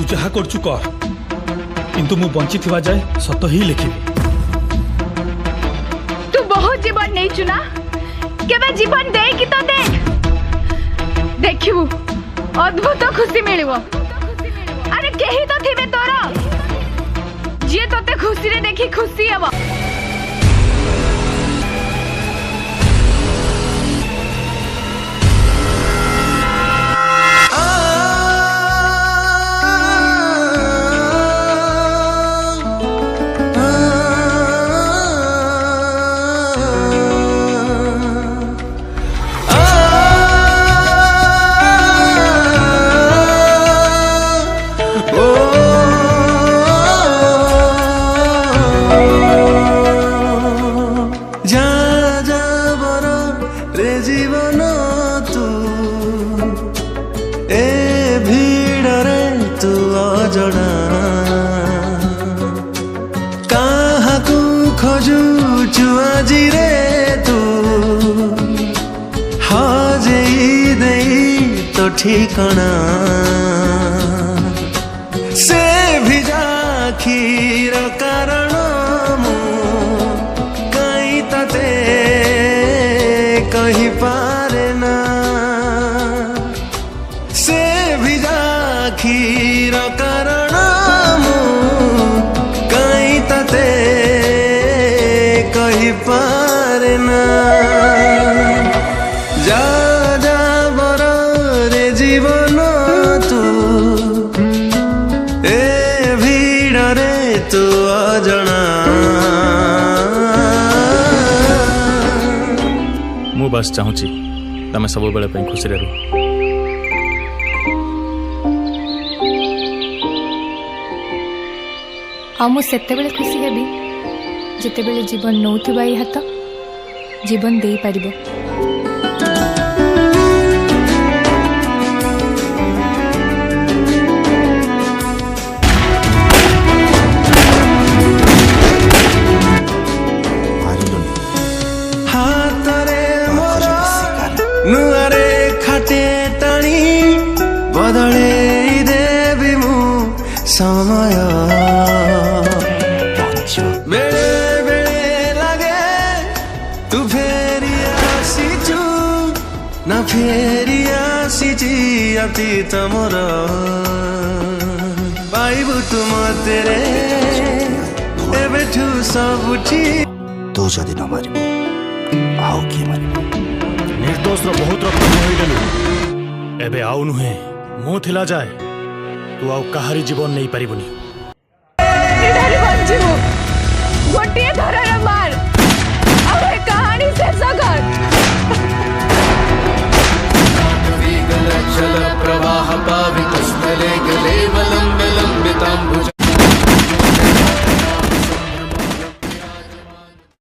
तू जहा करचु कर किंतु मु बंची थिबा जाए सत ही लिखिबी। तू बहुत जीवन नहीं चुना केबे जीवन दे कि तो देख देखिबू अद्भुत खुशी मिलिबो। अरे केही तो थिबे तोर जे तोते खुशी रे देखी खुशी हबो। जीवन तू ए भीड़रे तू अजड़ा काहाकू खोजुचु आजी रे तू हजेई देई तो ठिकाना से भिजा खीर कारण मु कहीं तते कहीं पारे ना से भिजा खीर कारण मु कहीं तते कहीं पारे ना जा जा बर रे जीवन तू ए भीड़ रे तू अजଣା मु बस चाहूची तमे सब बेले पे खुशी रे रहो। आ मु सेते बेले खुशी हेबी जेते बेले जीवन नौथिबा ई हाथ जीवन देई पारिबो। नुआरे खाटे टाणी बदले देवी मु समय बेले बेले लगे तू फेरी आसीचु ना फेरी आसीची अतीत मोर पाइबु तुम तेरे एबेठु सबुठी तू जदि न मारिबो आउ किए मारिबो। निर्दोष बहुत रक्त होइदेलु एबे आउ नुहे मो थिला जाए तू आउ कहारी जीवन नहीं पारिबुनी। गोटे धरर मार